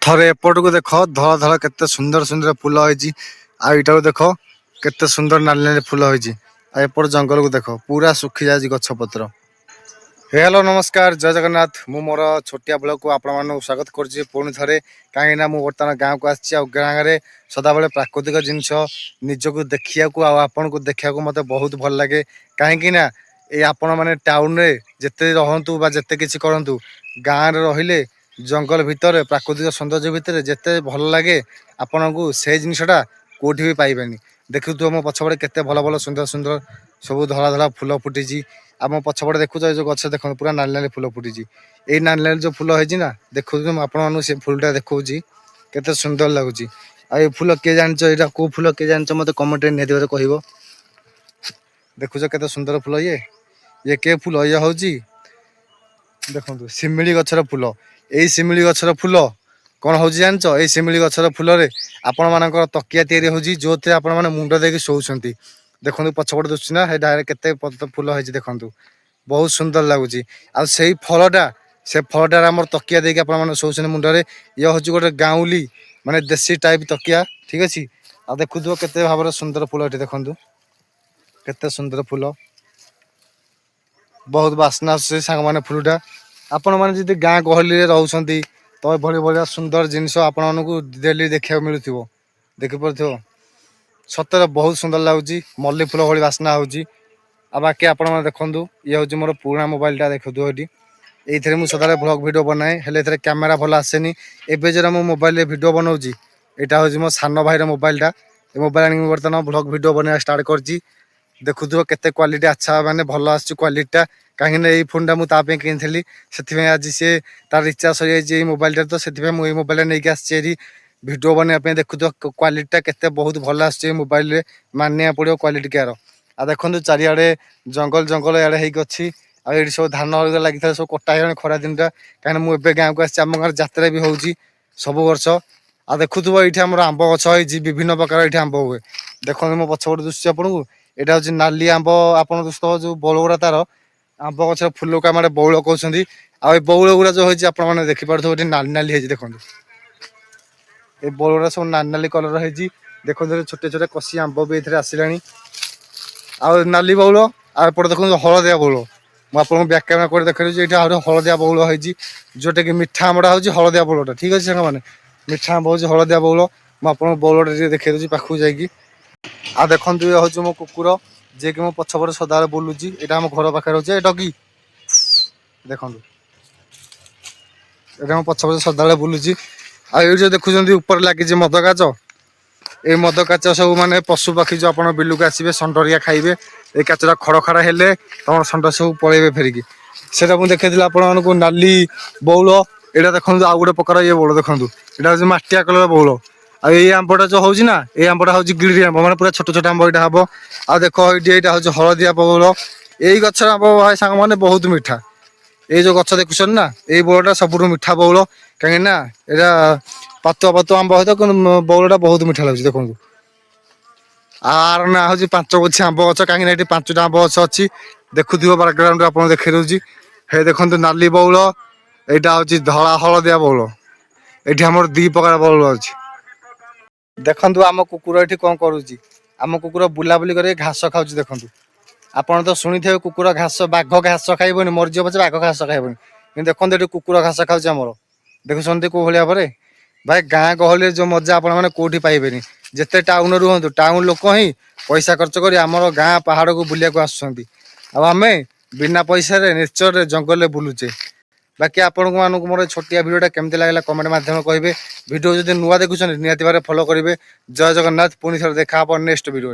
थरे एपट को देख धला धला केते सुंदर सुंदर फूल होइछि आ इटा को देख केते सुंदर नाली नाली फूल होइछि आ एपट जंगल को देख पूरा सुखी जाछि गछ पत्र। हेलो नमस्कार जय जगन्नाथ मु मोर छोटिया बेल को आपण मानक स्वागत करछि पुणी थरे कहीं ना मु बर्तमान गाँव को आछि गाँव रे सदा बेले प्राकृतिक जिनस निजको देखिया को आपण को देखिया को मते बहुत भल लगे कहीं ना ए आपण माने टाउन रे जते रहंतु बा जते किछि करंतु गाँव रे रहिले जंगल भितर प्राकृतिक सौंदर्य भितर जिते भल लगे आपन को से जिनटा कौटी भी पाइबेनि। देखु मो पछपटे केते भल भल सुंदर सुंदर सब धला धला फूल फुटी आम पछपटे देखु जो गछ देख पूरा नाली नाली फूल फुटी यही नाली नाली जो फूल होती ना देखु आपण से फूलटा देखा केते सुंदर लगुच आ फूल किए जान यहाँ कौ फूल किए जान मत कमेंट निहत कह देखुच केते सुंदर फूल ये के फूल ये हूँ देखु शिमिली गछर फूल यही शिमिली गछर फूल कौन हो जान यही शिमिली गछर फूल आपण मान तकिया तैयारी होची जो थे आपण मैंने मुंड देके शोचती देखो पछपट दुसुना केते फूल होती देखु बहुत सुंदर लगुच आ फलटा से फलटार आम तकिया देके आप शोचते मुंडे ये हूँ गोटे गाँवली माने देसी टाइप तकिया ठीक अच्छे आ देखु केते भाव सुंदर फूल ये देखु केते सुंदर फूल बहुत बास्ना सांग मैंने फूलटा आपण मैंने जी गाँ गहली रोचे तो भली भाया सुंदर जिनस आपण को डेली देखा मिलूव देखिपे सतरे बहुत सुंदर लगुच मल्ली फूल भली बास्ना होची आ बाकी आपण मैंने देखु ये हूँ मोर पुराना मोबाइलटा देखु ये मुझे सदा ब्लॉग वीडियो बनाए हेल्ले कैमेरा भल आसेनी एवं जो मो मोबाइल वीडियो बनाऊँगी यहाँ हूँ मो सान भाईर मोबाइलटा ये मोबाइल आनी बर्तमान ब्लॉग वीडियो बनवा स्टार्ट कर देखु केते क्वालिटी अच्छा माने भल आसुची क्वालिटीटा कहीं ये फोनटा मुझे किनी से आज सी तार रिचार्ज सर जाइए मोबाइल तो से मुझे मोबाइल नहीं आसी वीडियो बनवाई देखु क्वालिटीटा केते बहुत भल आस मोबाइल मानिया पड़ो क्वालिटी केयर आ देखो चारिआडे जंगल जंगल इे होगी आई सब धान लगी सब कटा हो खरा दिनटा कहीं मुझे गाँव को आम गाँव जात्रा भी होगी सब वर्ष आ देखुव ये आम आंब गछ होती विभिन्न प्रकार ये आंब हुए देखो मो पछपट दुसुची आपन को यहाँ हूँ नाली आंब आप जो बौलगुड़ा तार आंब गचर फूल को आम बौल कहते आ बौल गुड़ा जो होती आपने देखिपे नाली नाली है देखो ये बौल गुड़ा सब नाली नाली कलर है देखो छोटे छोटे कषि आंब भी ये आसला आ नाली बौल आपटे देखो हलदिया बौल मुझे बैक कैमेरा कर देखा ये हलदिया बौल है जोटा कि मीठा आंबा हूँ हलदिया बौलटा ठीक अच्छे सारे मीठा आंब हूँ हलदिया बौल मुझे बौलटा देखा दूसरी पाखु जाकि आ देखु ये हूँ मो कुकुर जे कि मो पछपटे सदा बुलूची यहाँ आम घर पाखे रोचे डगी देखो ये मो पछपटे सदा बुलूची आ ये देखुं ऊपर लगी मद काच ये मद काच सब माने पशु पक्षी जो आप बिलू को आसवे षंडरिया खाइबे ये काचरा खड़ खड़ा हेले तुम षंड सब पलैबे फेरिकी से मुझे देखी आपको नाली बौल यहाँ देखो आउ गोटे प्रकार ये बौल देखो यहाँ हूँ मटिया कलर बौल आई आंबटा जो हूँ ना ये आंबटा हूँ गिरी आंब मैंने पूरा छोट छोट आंब यहाँ हम आ देख ये हूँ हलदिया बौल यही गचर आंब भाई सांग मैंने बहुत मीठा ये जो गच देखुन ना ये बौलटा सब मीठा बौल कहीं यहाँ पातुआ पातुआ आंब होता बौलटा बहुत मीठा लगे देखो आर ना हूँ 5 गुच्छी आंब गच कहीं ये 5टा आंब गच अच्छी देखुव बैकग्राउंड आप देखे दूसरी हे देखो नाली बौल यहाँ हूँ धला हलदिया बौल ये आम 2 प्रकार बौल अच्छी देखु आम कुकुर ये कौन करुच्ची आम कुकुर बुलाबुली कर घास खाऊ देखु आपड़ तो शुणी थे कुकुर घास बाघ घास खाइबनी मरीज पचे बाघ घास खाइबनी कि देखते ये कुकुर घास खाऊँ आमर देखुं कौ भाया भाई भाई गाँ गहली जो मजा आपने कौटी पाइबेनि जिते टाउन रुहतु टाउन लोक ही पैसा खर्च कर आमर गाँ पहाड़ को बुलिया आसुँच आम बिना पैसा नेचर जंगल बुलुचे बाकी आपण मानक मोर छोटिया वीडियोटा केमती लगला कमेंट माध्यम कहे वीडियो जब नुआ देखुं निहाती भाव फॉलो करेंगे जय जगन्नाथ पुणी थोड़ा देखा नेक्स्ट वीडियो।